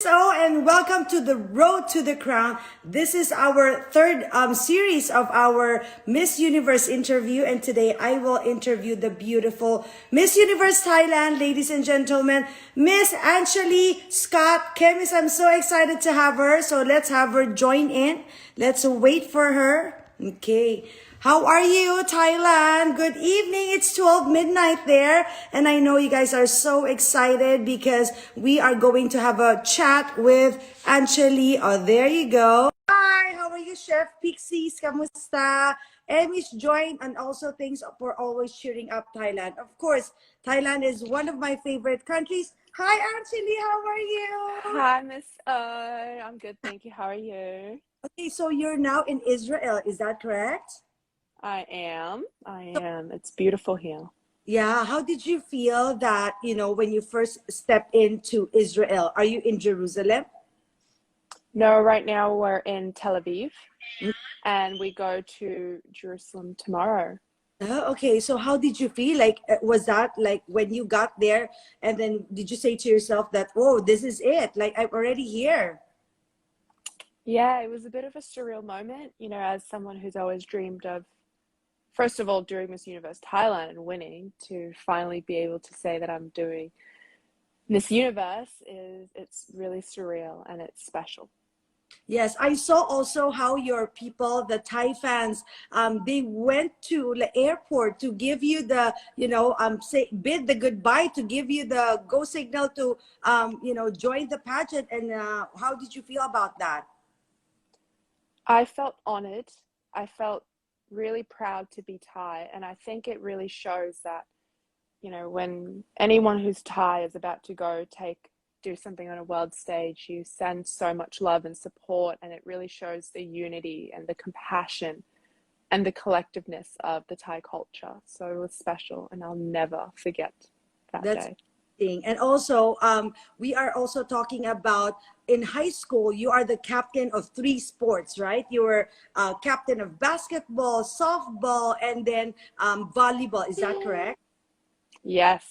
So, and welcome to the Road to the Crown. This is our third series of our Miss Universe interview, and today I will interview the beautiful Miss Universe Thailand, ladies and gentlemen, Miss Anjali Scott Kemis. I'm so excited to have her, so let's have her join in. Let's wait for her. Okay. How are you, Thailand? Good evening. It's 12 midnight there. And I know you guys are so excited because we are going to have a chat with Anjali. Oh, there you go. Hi, how are you, Chef Pixies? Kamusta? Amish joined, and also thanks for always cheering up Thailand. Of course, Thailand is one of my favorite countries. Hi, Anjali. How are you? Hi, Miss I'm good, thank you. How are you? Okay, so you're now in Israel. Is that correct? I am. It's beautiful here. Yeah, how did you feel that, when you first stepped into Israel? Are you in Jerusalem? No, right now we're in Tel Aviv Mm. and we go to Jerusalem tomorrow. Oh, okay. So how did you feel? Like, was that like when you got there and then did you say to yourself that, oh, this is it? Like, I'm already here. Yeah, it was a bit of a surreal moment, as someone who's always dreamed of, first of all, doing Miss Universe Thailand and winning, to finally be able to say that I'm doing Miss Universe it's really surreal and it's special. Yes, I saw also how your people, the Thai fans, they went to the airport to give you the, say bid the goodbye, to give you the go signal to, join the pageant. And how did you feel about that? I felt honored. I felt really proud to be Thai, and I think it really shows that, when anyone who's Thai is about to do something on a world stage, you send so much love and support, and it really shows the unity and the compassion and the collectiveness of the Thai culture. So it was special, and I'll never forget that That's day. thing. And also, we are also talking about in high school, you are the captain of 3 sports, right? You were captain of basketball, softball, and then volleyball. Is that correct? Yes,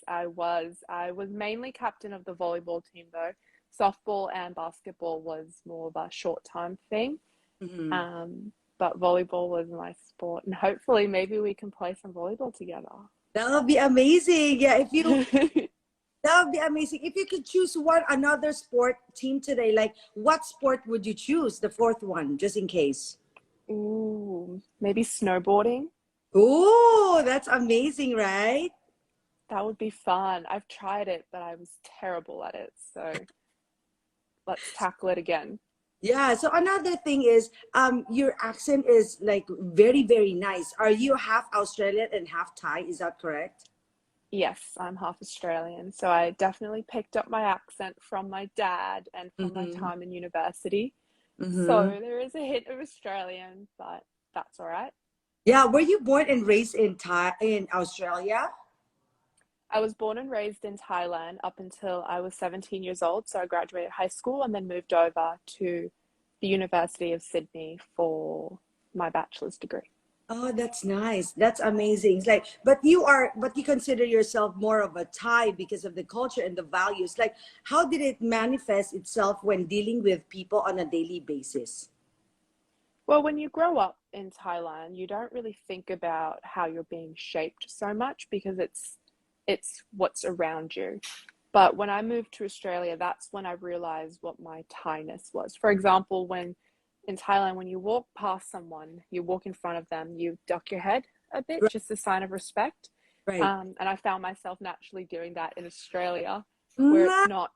I was. I was mainly captain of the volleyball team though. Softball and basketball was more of a short time thing. Mhm. But volleyball was my sport, and hopefully maybe we can play some volleyball together. That would be amazing. Yeah, that would be amazing. If you could choose another sport team today, like what sport would you choose? The fourth one, just in case. Ooh, maybe snowboarding. Oh, that's amazing, right? That would be fun. I've tried it, but I was terrible at it. So let's tackle it again. Yeah. So another thing is, your accent is like very, very nice. Are you half Australian and half Thai? Is that correct? Yes, I'm half Australian, so I definitely picked up my accent from my dad and from my Mm-hmm. time in university. So Mm-hmm. there is a hint of Australian, but that's all right. Yeah. Were you born and raised in Australia? I was born and raised in Thailand up until I was 17 years old. So I graduated high school and then moved over to the University of Sydney for my bachelor's degree. Oh, that's nice. That's amazing. It's like, but you consider yourself more of a Thai because of the culture and the values. Like, how did it manifest itself when dealing with people on a daily basis? Well, when you grow up in Thailand, you don't really think about how you're being shaped so much because it's what's around you. But when I moved to Australia, that's when I realized what my Thainess was. For example, when in Thailand, when you walk past someone, you walk in front of them, you duck your head a bit, Right. just a sign of respect. Right. And I found myself naturally doing that in Australia, where Mm,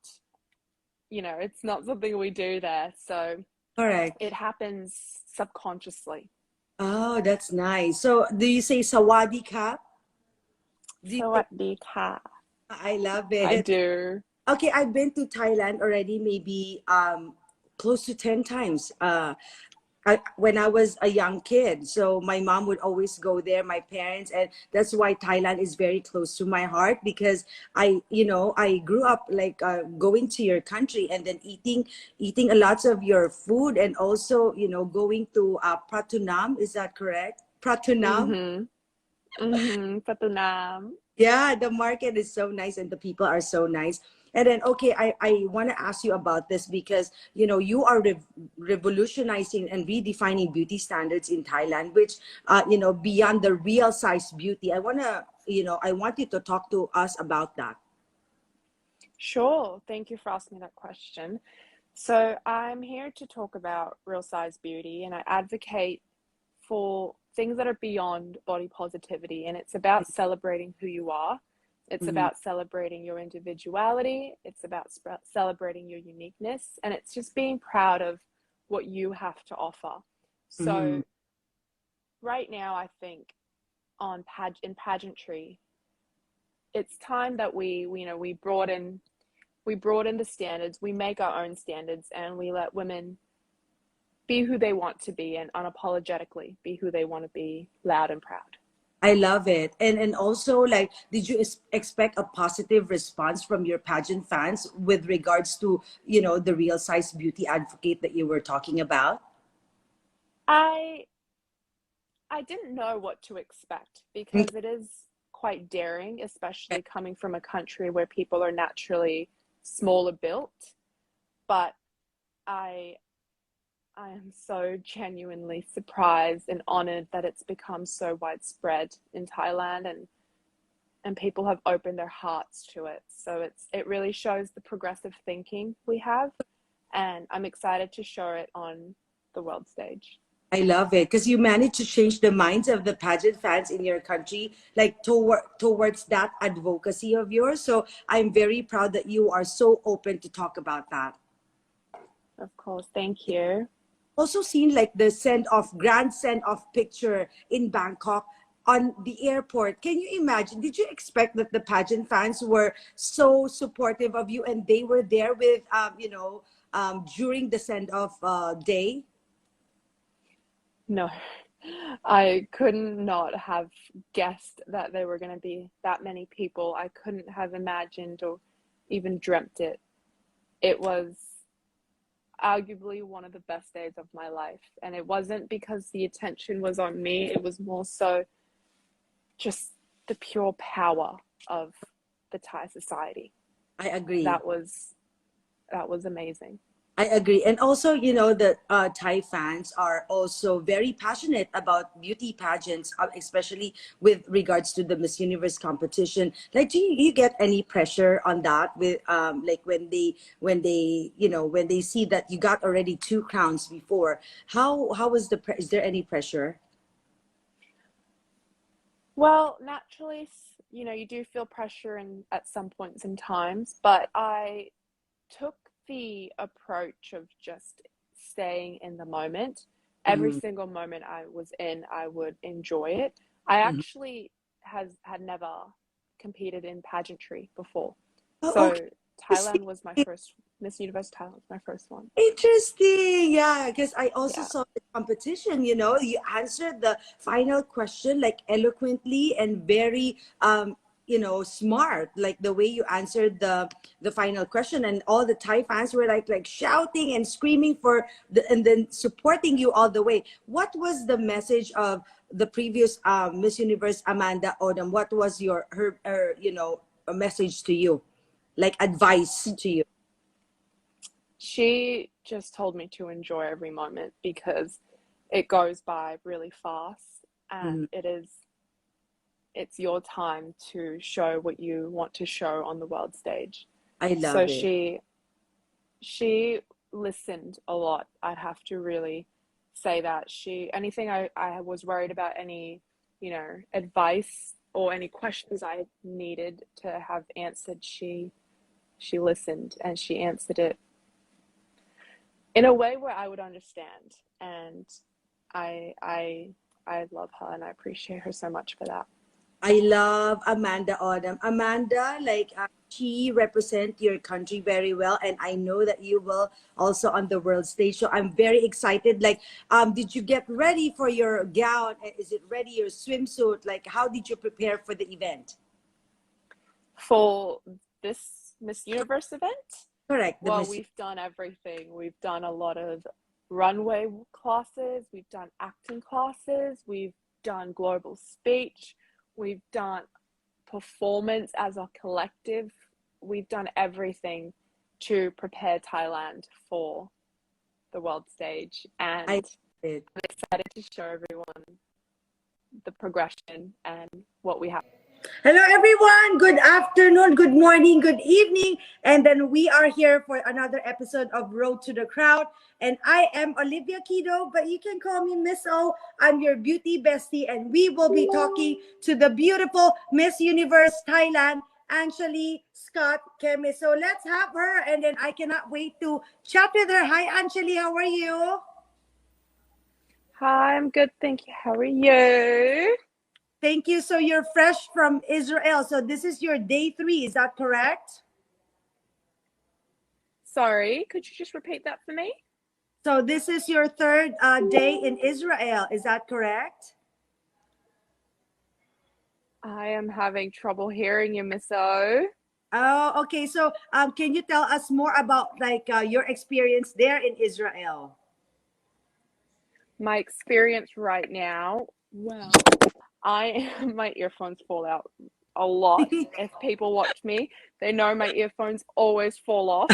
it's not something we do there. So correct. it happens subconsciously. Oh, that's nice. So, do you say sawadee ka? Do you say, Sawadee ka. I love I it. do. Okay, I've been to Thailand already, maybe close to 10 times. When I was a young kid. So my mom would always go there, my parents, and that's why Thailand is very close to my heart because I grew up like going to your country and then eating a lot of your food and also, going to Pratunam. Is that correct? Pratunam. Mm-hmm. Mm-hmm. Patunam. Yeah, the market is so nice and the people are so nice. And then, okay, I want to ask you about this because, you are revolutionizing and redefining beauty standards in Thailand, which, beyond the real size beauty. I want you to talk to us about that. Sure. Thank you for asking me that question. So I'm here to talk about real size beauty, and I advocate for things that are beyond body positivity, and it's about celebrating who you are. It's about celebrating your individuality. It's about celebrating your uniqueness, and it's just being proud of what you have to offer. So right now, I think in pageantry, it's time that we broaden the standards, we make our own standards, and we let women be who they want to be and unapologetically be who they want to be, loud and proud. I love it. And also, like, did you expect a positive response from your pageant fans with regards to, the real size beauty advocate that you were talking about? I didn't know what to expect because it is quite daring, especially coming from a country where people are naturally smaller built. But I am so genuinely surprised and honored that it's become so widespread in Thailand, and people have opened their hearts to it. So it really shows the progressive thinking we have, and I'm excited to show it on the world stage. I love it because you managed to change the minds of the pageant fans in your country, like towards that advocacy of yours. So I'm very proud that you are so open to talk about that. Of course, thank you. Also seen like the grand send off picture in Bangkok on the airport. Can you imagine? Did you expect that the pageant fans were so supportive of you and they were there with, during the send off day? No, I couldn't not have guessed that there were going to be that many people. I couldn't have imagined or even dreamt it. It was arguably one of the best days of my life. And it wasn't because the attention was on me. It was more so just the pure power of the Thai society. I agree. That was amazing. I agree. And also, the Thai fans are also very passionate about beauty pageants, especially with regards to the Miss Universe competition. Like, do you get any pressure on that with, like when they see that you got already 2 crowns before, how was is there any pressure? Well, naturally, you do feel pressure at some points in times, but I took the approach of just staying in the moment. Every single moment I was in, I would enjoy it. I actually had never competed in pageantry before. So Okay. Thailand was my first, Miss Universe Thailand was my first one. Interesting. Yeah, because I also Yeah. saw the competition, you answered the final question like eloquently and very smart, like the way you answered the final question, and all the Thai fans were like shouting and screaming and then supporting you all the way. What was the message of the previous Miss Universe Amanda Odom? What was her a message to you, like advice to you? She just told me to enjoy every moment because it goes by really fast, and it's your time to show what you want to show on the world stage. I So love it. she listened a lot. I'd have to really say that. Anything I was worried about, any, advice or any questions I needed to have answered, she listened and she answered it in a way where I would understand. And I love her and I appreciate her so much for that. I love Amanda Odom. Amanda, like she represents your country very well, and I know that you will also on the world stage. So I'm very excited. Like, did you get ready for your gown? Is it ready? Your swimsuit? Like, how did you prepare for the event? For this Miss Universe event? Correct. Well, we've done everything. We've done a lot of runway classes. We've done acting classes. We've done global speech. We've done performance as a collective. we've done everything to prepare Thailand for the world stage, and I did. I'm excited to show everyone the progression and what we have. Hello, everyone. Good afternoon, good morning, good evening. And then we are here for another episode of Road to the Crowd. And I am Olivia Kido, but you can call me Miss O. I'm your beauty bestie, and we will be talking to the beautiful Miss Universe Thailand, Anjali Scott Kemi. So let's have her, and then I cannot wait to chat with her. Hi, Anjali. How are you? Hi, I'm good, thank you. How are you? Thank you. So you're fresh from Israel. So this is your day 3. Is that correct? Sorry, could you just repeat that for me? So this is your third day in Israel. Is that correct? I am having trouble hearing you, Miss O. Oh, okay. So can you tell us more about like your experience there in Israel? My experience right now, well, my earphones fall out a lot. If people watch me, they know my earphones always fall off.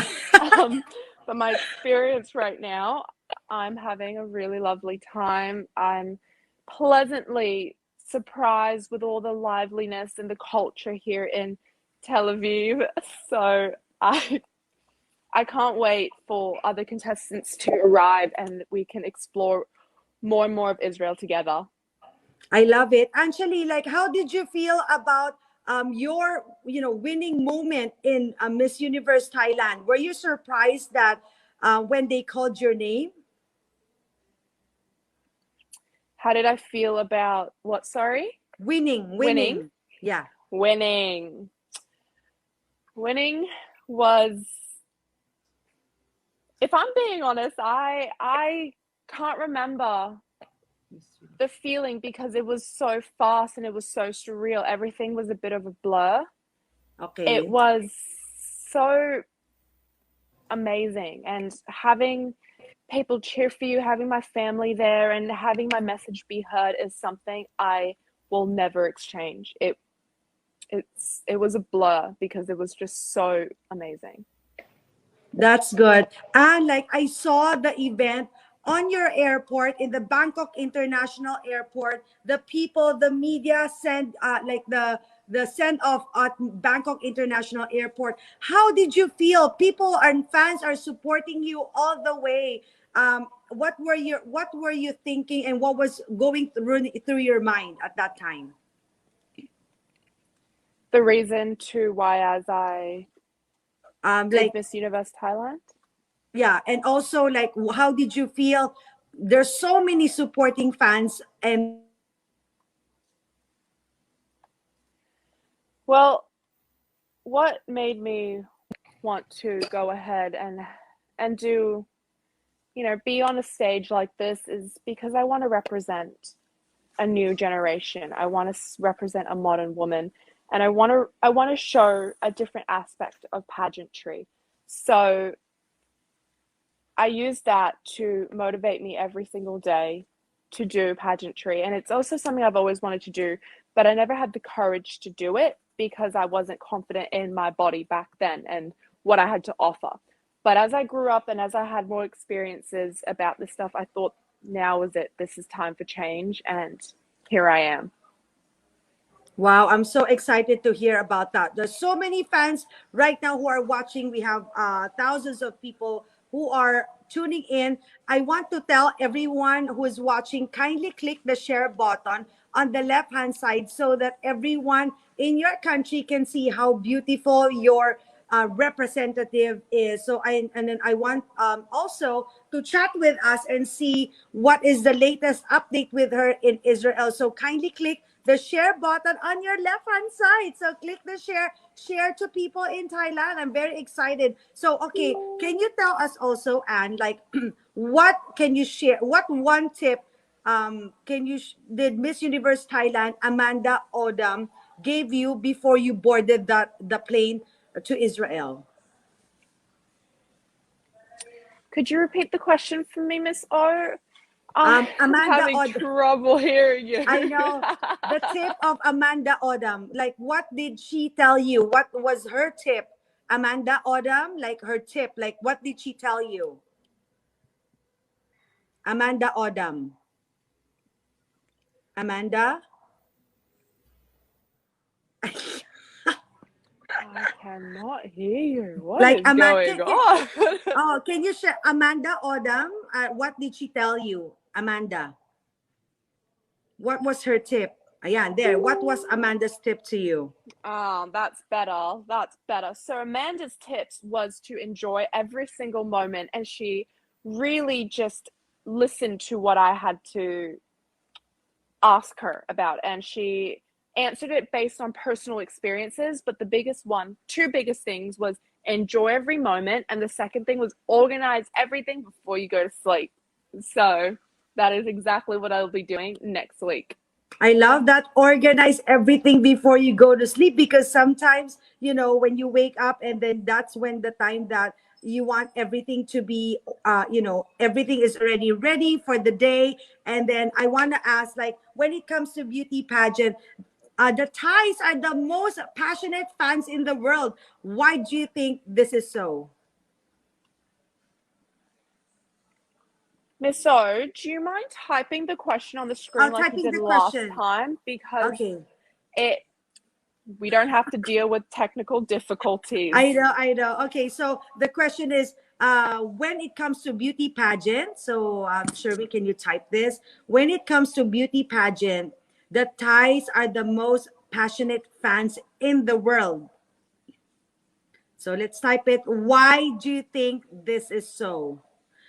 But my experience right now, I'm having a really lovely time. I'm pleasantly surprised with all the liveliness and the culture here in Tel Aviv. So I can't wait for other contestants to arrive and we can explore more and more of Israel together. I love it. Anjali, like, how did you feel about your, winning moment in Miss Universe Thailand? Were you surprised that when they called your name? How did I feel about what? Sorry? Winning. Yeah. Winning was, if I'm being honest, I can't remember the feeling because it was so fast and it was so surreal. Everything was a bit of a blur. Okay. It was so amazing, and having people cheer for you, having my family there, and having my message be heard is something I will never exchange. It was a blur because it was just so amazing. That's good. And like I saw the event on your airport in the Bangkok International Airport, the people, the media send like the send off at Bangkok International Airport. How did you feel? People and fans are supporting you all the way. What were you thinking, and what was going through your mind at that time? The reason to why as I did Like, Miss Universe Thailand? yeah, and also like, how did you feel? There's so many supporting fans, and Well, what made me want to go ahead and do, be on a stage like this is because I want to represent a new generation. I want to represent a modern woman, and I want to show a different aspect of pageantry. So I use that to motivate me every single day to do pageantry. And it's also something I've always wanted to do, but I never had the courage to do it because I wasn't confident in my body back then and what I had to offer. But as I grew up and as I had more experiences about this stuff, I thought now is it. This is time for change. And here I am. wow, I'm so excited to hear about that. There's so many fans right now who are watching. We have thousands of people who are tuning in. I want to tell everyone who is watching, kindly click the share button on the left hand side so that everyone in your country can see how beautiful your representative is. So then I want also to chat with us and see what is the latest update with her in Israel. So kindly click the share button on your left hand side. So click the share to people in Thailand. I'm very excited. So okay, can you tell us also, Anne, like what can you share? What one tip did Miss Universe Thailand Amanda Odam gave you before you boarded the plane to Israel? Could you repeat the question for me, Miss O? I'm Amanda having Odam. trouble hearing you. I know the tip of Amanda Odam. Like, what did she tell you? What was her tip Amanda Odom, like her tip, like what did she tell you? Amanda Odom. Amanda? I cannot hear you. What Like is going on? Can you share Amanda Odom? What did she tell you, Amanda? What was her tip? Ayan, there. What was Amanda's tip to you? Oh, that's better. That's better. So Amanda's tips was to enjoy every single moment, and she really just listened to what I had to ask her about, and she answered it based on personal experiences. But the biggest one, two biggest things was enjoy every moment, and the second thing was organize everything before you go to sleep. So that is exactly what I'll be doing next week. I love that. Organize everything before you go to sleep, because sometimes, when you wake up and then that's when the time that you want everything to be, everything is already ready for the day. And then I want to ask, like, when it comes to beauty pageant, the Thais are the most passionate fans in the world. Why do you think this is so? Miss O, do you mind typing the question on the screen like you Typing did the last question. time? Because Okay. we don't have to deal with technical difficulties. I know. Okay, so the question is, when it comes to beauty pageant, so Shirley, can you type this? When it comes to beauty pageant, the Thais are the most passionate fans in the world. So let's type it. Why do you think this is so?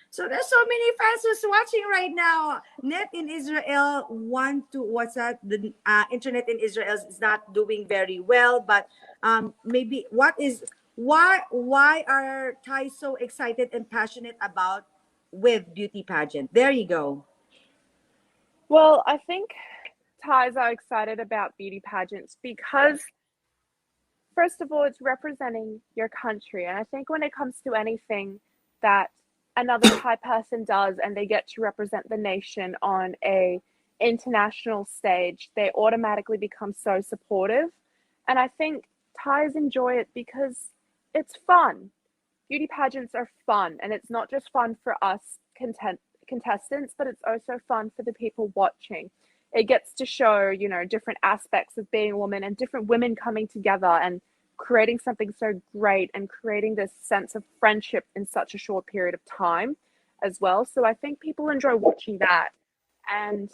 So there's so many fans who's watching right now. Net in Israel what's that? The internet in Israel is not doing very well, but maybe why are Thais so excited and passionate about with beauty pageant? There you go. Well, I think Thais are excited about beauty pageants because, first of all, it's representing your country. And I think when it comes to anything that another Thai person does and they get to represent the nation on a international stage, they automatically become so supportive. And I think Thais enjoy it because it's fun. Beauty pageants are fun, and it's not just fun for us contestants, but it's also fun for the people watching. It gets to show, different aspects of being a woman and different women coming together and creating something so great and creating this sense of friendship in such a short period of time as well. So I think people enjoy watching that, and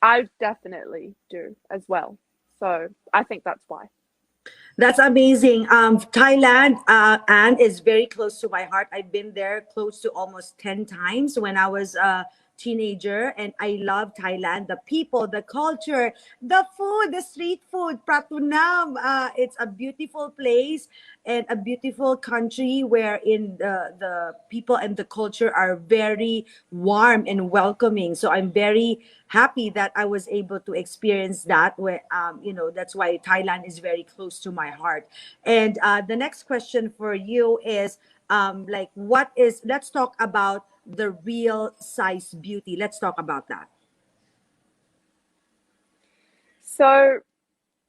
I definitely do as well. So I think that's why. That's amazing. Thailand, and is very close to my heart. I've been there close to almost 10 times when I was a teenager, and I love Thailand. The people, the culture, the food, the street food, Pratunam. It's a beautiful place and a beautiful country wherein the people and the culture are very warm and welcoming. So I'm very happy that I was able to experience that. Where that's why Thailand is very close to my heart. And the next question for you is, like, what is? Let's talk about the real size beauty. Let's talk about that. So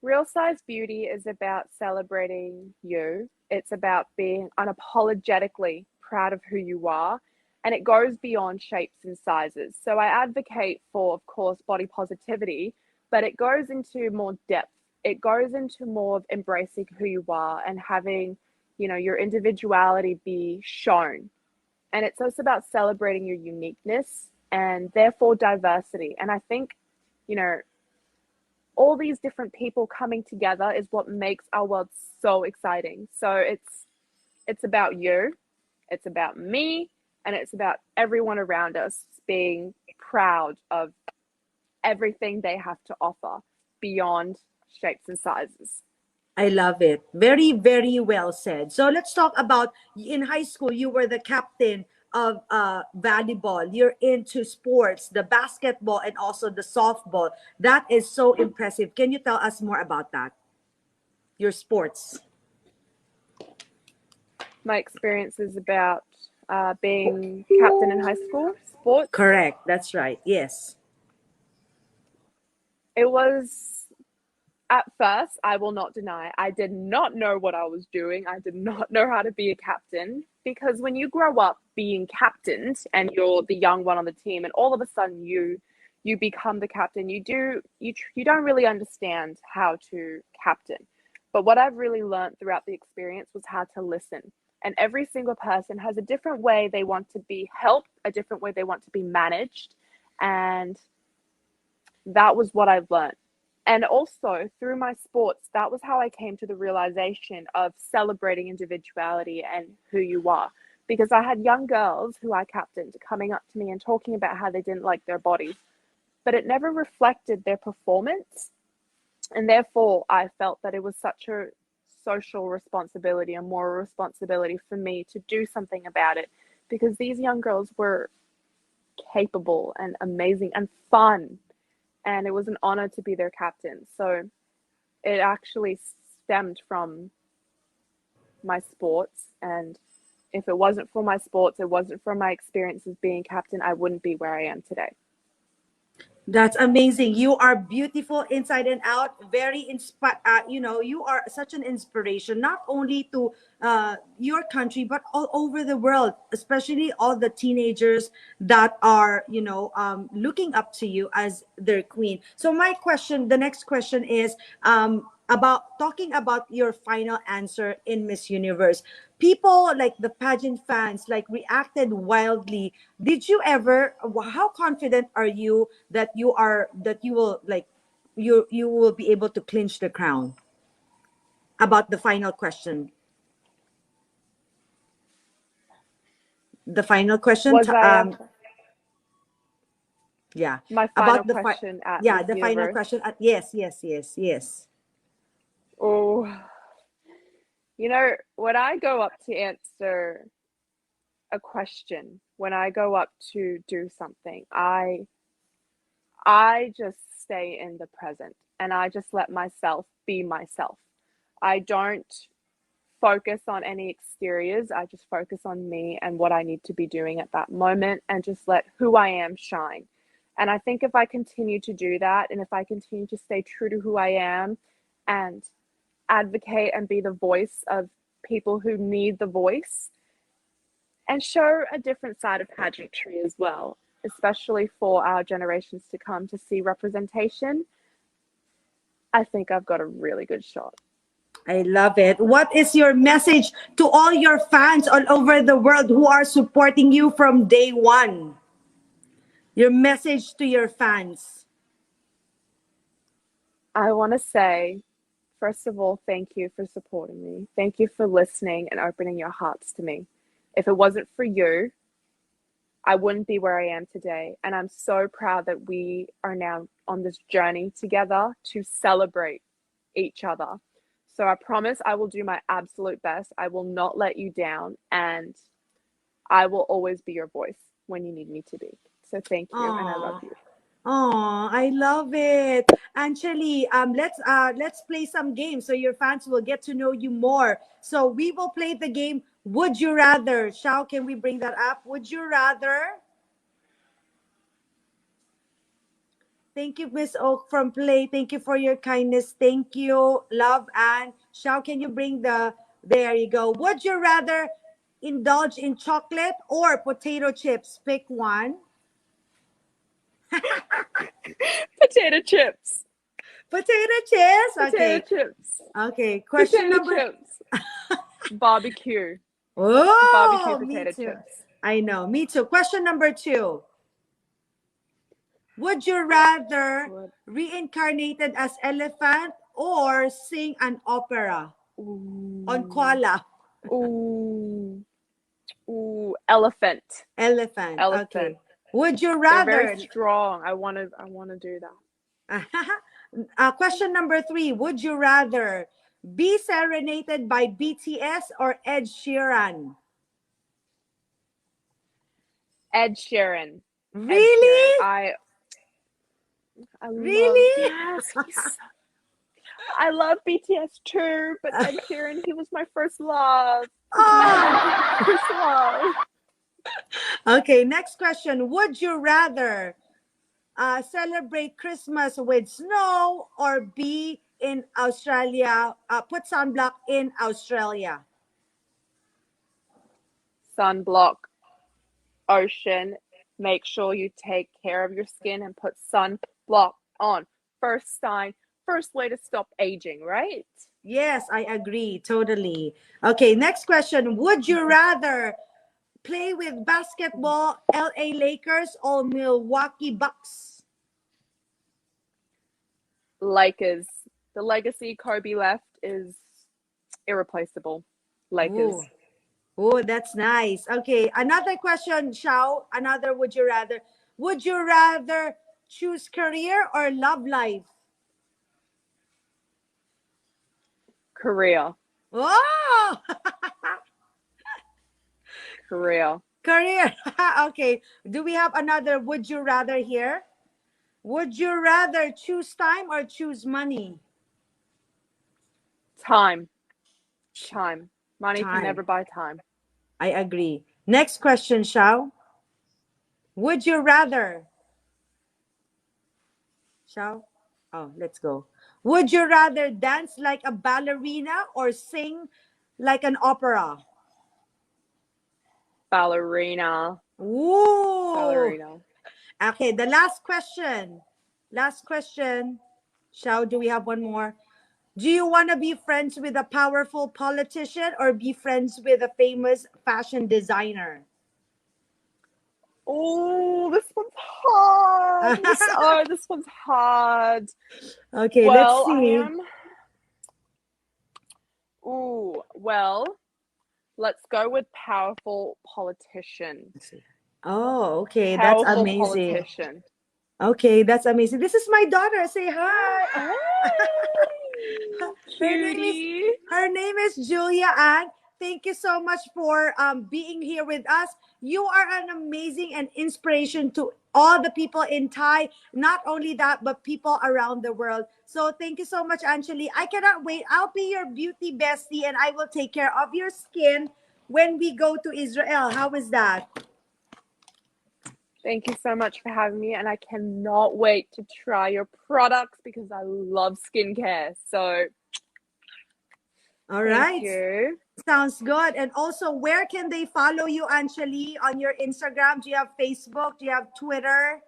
real size beauty is about celebrating you. It's about being unapologetically proud of who you are. And it goes beyond shapes and sizes. So I advocate for, of course, body positivity, but it goes into more depth. It goes into more of embracing who you are and having, your individuality be shown. And it's also about celebrating your uniqueness and therefore diversity. And I think, all these different people coming together is what makes our world so exciting. So it's about you, it's about me, and it's about everyone around us being proud of everything they have to offer beyond shapes and sizes. I love it. Very, very well said. So let's talk about, in high school, you were the captain of volleyball. You're into sports, the basketball, and also the softball. That is so impressive. Can you tell us more about that? Your sports. My experience is about being captain in high school sports. Correct. That's right. Yes. It was at first, I will not deny, I did not know what I was doing. I did not know how to be a captain, because when you grow up being captained and you're the young one on the team, and all of a sudden you become the captain, you don't really understand how to captain. But what I've really learned throughout the experience was how to listen. And every single person has a different way they want to be helped, a different way they want to be managed. And that was what I've learned. And also through my sports, that was how I came to the realization of celebrating individuality and who you are. Because I had young girls who I captained coming up to me and talking about how they didn't like their bodies, but it never reflected their performance. And therefore, I felt that it was such a social responsibility, a moral responsibility for me to do something about it, because these young girls were capable and amazing and fun. And it was an honor to be their captain. So it actually stemmed from my sports. And if it wasn't for my sports, it wasn't for my experiences being captain, I wouldn't be where I am today. That's amazing. You are beautiful inside and out. Very you are such an inspiration, not only to your country, but all over the world, especially all the teenagers that are, looking up to you as their queen. So the next question is talking about your final answer in Miss Universe. People like the pageant fans reacted wildly. Did you ever, how confident are you that you will be able to clinch the crown? About the final question. The final question. Was I Yeah. My final question at yeah, Miss the Universe. final question at yes. Oh, when I go up to answer a question, when I go up to do something, I just stay in the present and I just let myself be myself. I don't focus on any exteriors. I just focus on me and what I need to be doing at that moment and just let who I am shine. And I think if I continue to do that, and if I continue to stay true to who I am and advocate and be the voice of people who need the voice, and show a different side of pageantry as well, especially for our generations to come to see representation, I think I've got a really good shot. I love it. What is your message to all your fans all over the world who are supporting you from day one? Your message to your fans. I want to say, first of all, thank you for supporting me. Thank you for listening and opening your hearts to me. If it wasn't for you, I wouldn't be where I am today. And I'm so proud that we are now on this journey together to celebrate each other. So I promise I will do my absolute best. I will not let you down, and I will always be your voice when you need me to be. So thank you, and I love you. Oh, I love it. Actually, let's play some games so your fans will get to know you more. So we will play the game Would You Rather. Shao, can we bring that up? Would you rather? Thank you, Miss Oak from Play. Thank you for your kindness. Thank you, love. And Shao, can you bring there you go. Would you rather indulge in chocolate or potato chips? Pick one. Potato chips. Potato chips? Potato chips. Okay. Question number. Chips. Barbecue. Oh, barbecue potato chips. I know. Me too. Question number 2. Would you rather reincarnated as elephant or sing an opera? Ooh. On koala? Ooh. Elephant. Okay. Would you rather? They're very strong. I want to do that. Question number 3. Would you rather be serenaded by BTS or Ed Sheeran? Ed Sheeran. Really? I really? Yes. I love BTS too, but Ed Sheeran, he was my first love. First love. Okay, next question. Would you rather celebrate Christmas with snow or be in Australia, put sunblock in Australia? Sunblock, ocean. Make sure you take care of your skin and put sunblock on. First sign, first way to stop aging, right? Yes, I agree totally. Okay, next question. Would you rather play with basketball, LA Lakers or Milwaukee Bucks? Lakers. The legacy Kobe left is irreplaceable. Lakers. Ooh. Oh, that's nice. Okay, another question, Shao. Another would you rather? Would you rather choose career or love life? Career. Oh, Career. career. Okay, do we have another would you rather here? Would you rather choose time or choose money? Time. Money can Time. never buy time. I agree. Next question, Shao. Would you rather? Shao? Oh, let's go. Would you rather dance like a ballerina or sing like an opera? Ballerina. Ooh. Ballerina. Okay, the last question. Last question. Shao, do we have one more? Do you want to be friends with a powerful politician or be friends with a famous fashion designer? Oh, this one's hard. This one's hard. Okay, Well, let's see. Let's go with powerful politician. Oh, okay, Powerful that's amazing. politician. Okay, that's amazing. This is my daughter. Say hi. Cutie. Her name is Julia Ann. Thank you so much for being here with us. You are an amazing and inspiration to all the people in Thai. Not only that, but people around the world. So thank you so much, Anjali. I cannot wait. I'll be your beauty bestie and I will take care of your skin when we go to Israel. How is that? Thank you so much for having me, and I cannot wait to try your products because I love skincare. So, all right. Thank you. Sounds good. And also, where can they follow you, Anjali, on your Instagram? Do you have Facebook? Do you have Twitter?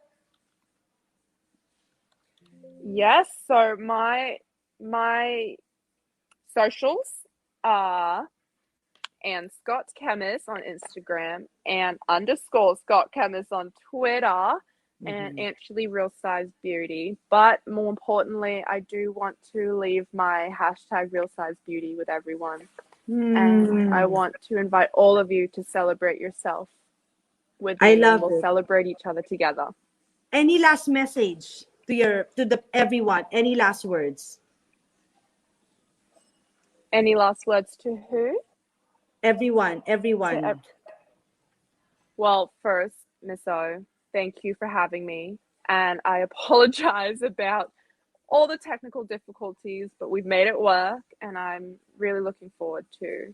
Yes. So my socials are and Scott Chemist on Instagram and _ Scott Chemist on Twitter and actually Real Size Beauty. But more importantly, I do want to leave my hashtag Real Size Beauty with everyone. And I want to invite all of you to celebrate yourself with me. I love We'll it. celebrate each other together. Any last message to everyone? Any last words? Any last words to who? Everyone. Well, first, Miss O, thank you for having me. And I apologize about all the technical difficulties, but we've made it work. And I'm really looking forward to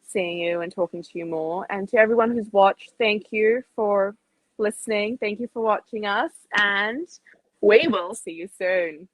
seeing you and talking to you more. And to everyone who's watched, thank you for listening. Thank you for watching us. And we will see you soon.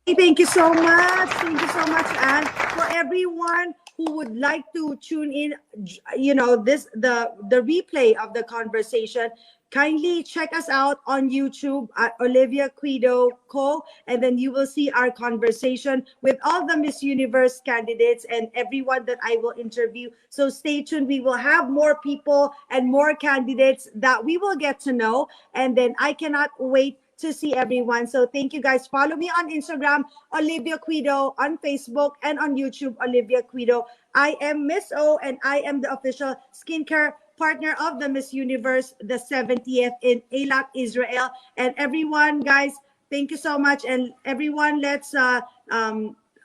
Thank you so much. Thank you so much. And for everyone who would like to tune in, the replay of the conversation, kindly check us out on YouTube at Olivia Quido Co. And then you will see our conversation with all the Miss Universe candidates and everyone that I will interview. So stay tuned. We will have more people and more candidates that we will get to know. And then I cannot wait to see everyone. So thank you guys. Follow me on Instagram, Olivia Quido, on Facebook, and on YouTube, Olivia Quido. I am Miss O, and I am the official skincare partner of the Miss Universe, the 70th in Eilat, Israel. And everyone, guys, thank you so much. And everyone, let's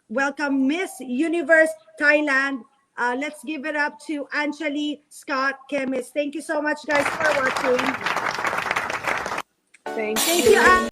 welcome Miss Universe Thailand. Let's give it up to Anjali Scott Chemist. Thank you so much, guys, for watching. Thank you.